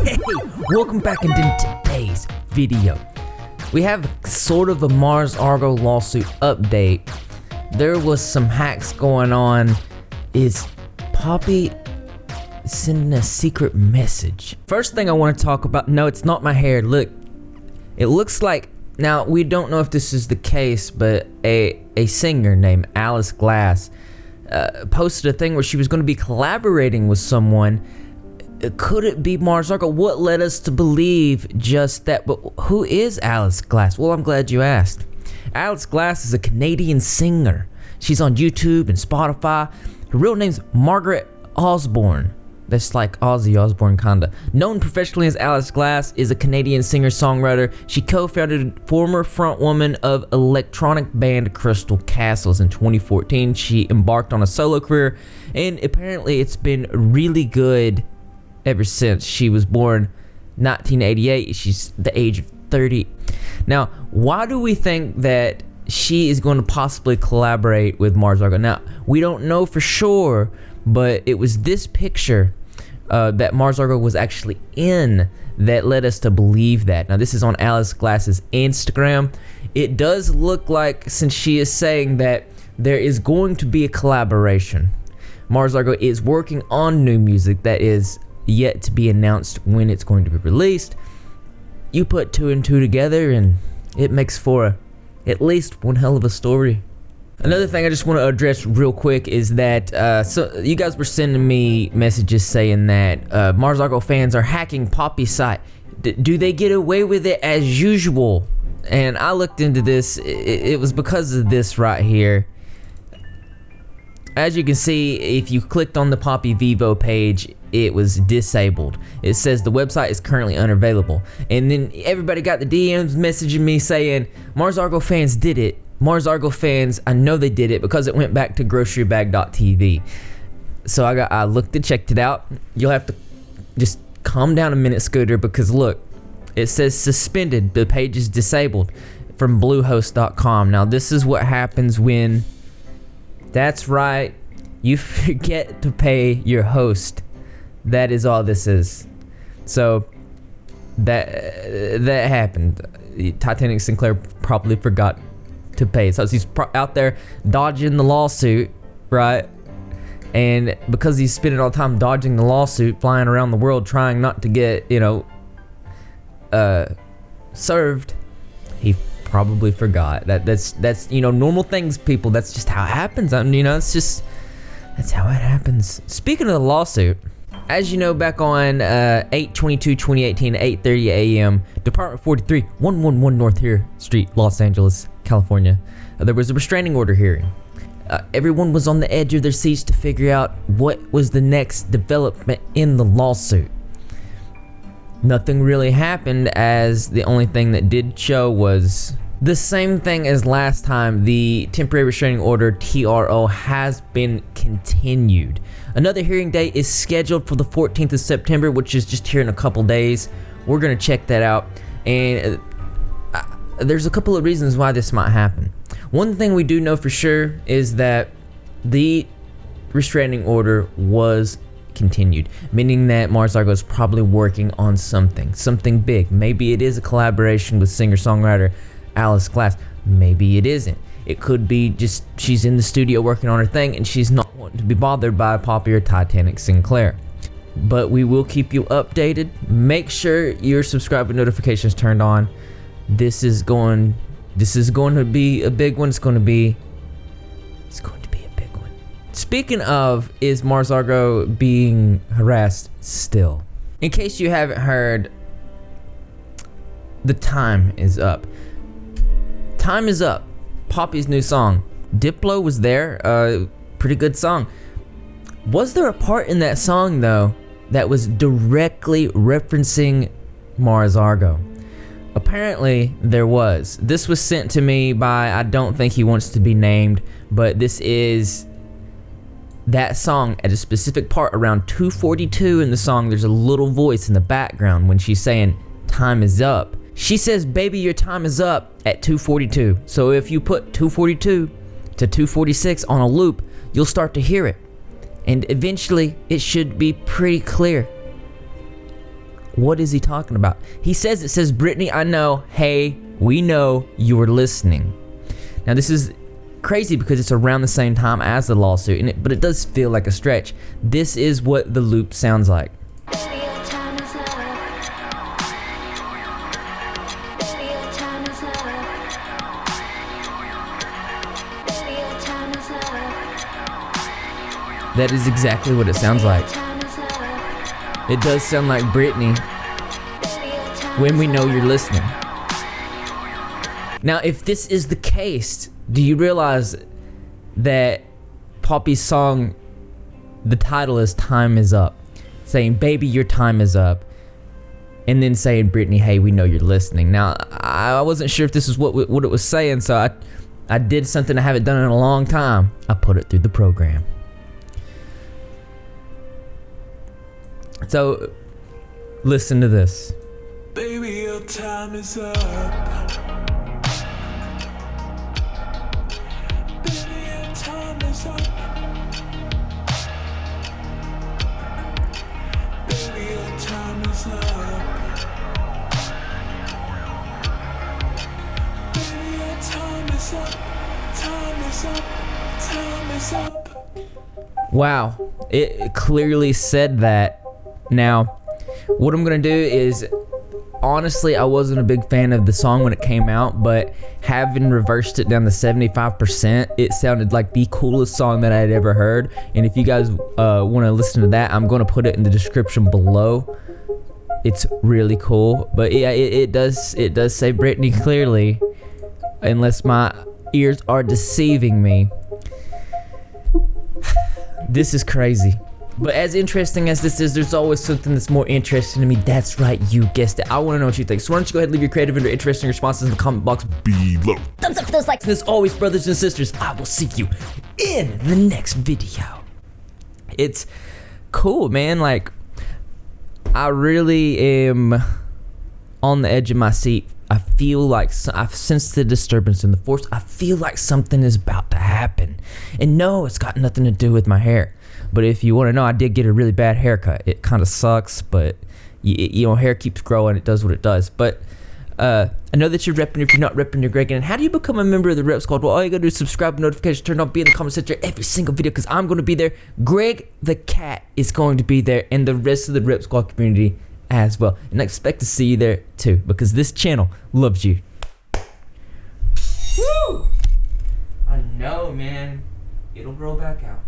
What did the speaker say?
Hey, welcome back into today's video. We have sort of a Mars Argo lawsuit update. There was some hacks going on. Is Poppy sending a secret message? First thing I want to talk about, no, it's not my hair. Look, it looks like, now we don't know if this is the case, but a singer named Alice Glass posted a thing where she was going to be collaborating with someone. Could it be Mars Argo? What led us to believe just that? But who is Alice Glass? Well, I'm glad you asked. Alice Glass is a Canadian singer. She's on YouTube and Spotify. Her real name's Margaret Osborne. That's like Ozzy Osbourne kinda. Known professionally as Alice Glass, is a Canadian singer-songwriter. She co-founded former frontwoman of electronic band Crystal Castles in 2014. She embarked on a solo career, and apparently it's been really good ever since. She was born 1988. She's the age of 30. Now, why do we think that she is going to possibly collaborate with Mars Argo? Now, we don't know for sure, but it was this picture that Mars Argo was actually in that led us to believe that. Now, this is on Alice Glass's Instagram. It does look like, since she is saying that there is going to be a collaboration, Mars Argo is working on new music that is yet to be announced when it's going to be released. You put two and two together and it makes for at least one hell of a story. Another thing I just want to address real quick is that so you guys were sending me messages saying that Mars Argo fans are hacking Poppy's site. Do they get away with it as usual? And I looked into this. It was because of this right here. As you can see, if you clicked on the Poppy Vivo page, it was disabled. It says the website is currently unavailable. And then everybody got the DMs messaging me saying, Mars Argo fans did it. Mars Argo fans, I know they did it because it went back to grocerybag.tv. So I looked and checked it out. You'll have to just calm down a minute, Scooter, because look, it says suspended. The page is disabled from bluehost.com. Now this is what happens when, that's right, you forget to pay your host. That is all this is. So that happened. Titanic Sinclair probably forgot to pay. So he's out there dodging the lawsuit, right? And because he's spending all the time dodging the lawsuit, flying around the world trying not to get, served, he probably forgot. That's normal things, people. That's just how it happens. That's how it happens. Speaking of the lawsuit, as you know, back on 8/22/2018, 8:30 a.m., Department 43, 111 North Here Street, Los Angeles, California, there was a restraining order hearing. Everyone was on the edge of their seats to figure out what was the next development in the lawsuit. Nothing really happened, as the only thing that did show was the same thing as last time. The temporary restraining order, TRO, has been continued. Another hearing date is scheduled for the 14th of September, which is just here in a couple days. We're gonna check that out, and there's a couple of reasons why this might happen. One thing we do know for sure is that the restraining order was continued, meaning that Mars Argo is probably working on something big. Maybe it is a collaboration with singer-songwriter Alice Glass. Maybe it isn't. It could be just she's in the studio working on her thing and she's not wanting to be bothered by Poppy or Titanic Sinclair. But we will keep you updated. Make sure your subscribe and notifications turned on. This is going to be a big one. It's going to be a big one. Speaking of, is Mars Argo being harassed still? In case you haven't heard, the time is up. Time is up. Poppy's new song. Diplo was there. Pretty good song. Was there a part in that song though that was directly referencing Mars Argo? Apparently there was. This was sent to me by, I don't think he wants to be named, but this is that song at a specific part around 2:42 in the song. There's a little voice in the background when she's saying time is up. She says, baby, your time is up at 2:42. So if you put 2:42 to 2:46 on a loop, you'll start to hear it. And eventually, it should be pretty clear. What is he talking about? He says, it says, Brittany, I know, hey, we know you were listening. Now this is crazy because it's around the same time as the lawsuit, but it does feel like a stretch. This is what the loop sounds like. That is exactly what it sounds like. It does sound like Brittany, when we know you're listening. Now, if this is the case, do you realize that Poppy's song, the title is Time Is Up, saying, baby, your time is up, and then saying, Brittany, hey, we know you're listening. Now, I wasn't sure if this is what it was saying, so I did something I haven't done in a long time. I put it through the program. So, listen to this. Baby, your time is up. Baby, your time is up. Baby, your time is up. Baby, your time is up. Time is up. Time is up. Wow, it clearly said that. Now, what I'm gonna do is, honestly, I wasn't a big fan of the song when it came out, but having reversed it down to 75%, it sounded like the coolest song that I had ever heard. And if you guys want to listen to that, I'm gonna put it in the description below. It's really cool, but yeah, it does say Brittany clearly, unless my ears are deceiving me. This is crazy. But as interesting as this is, there's always something that's more interesting to me. That's right, you guessed it. I want to know what you think. So why don't you go ahead and leave your creative and interesting responses in the comment box below. Thumbs up for those likes. And as always, brothers and sisters, I will see you in the next video. It's cool, man. Like, I really am on the edge of my seat. I feel like I've sensed the disturbance in the force. I feel like something is about to happen. And no, it's got nothing to do with my hair. But if you want to know, I did get a really bad haircut. It kind of sucks, but you know, hair keeps growing. It does what it does. But I know that you're repping. If you're not repping, you're Greg. And how do you become a member of the Rep Squad? Well, all you gotta do is subscribe, notifications turned on, be in the comment section every single video, because I'm going to be there. Greg the cat is going to be there, and the rest of the Rep Squad community as well. And I expect to see you there too, because this channel loves you. Woo! I know, man. It'll grow back out.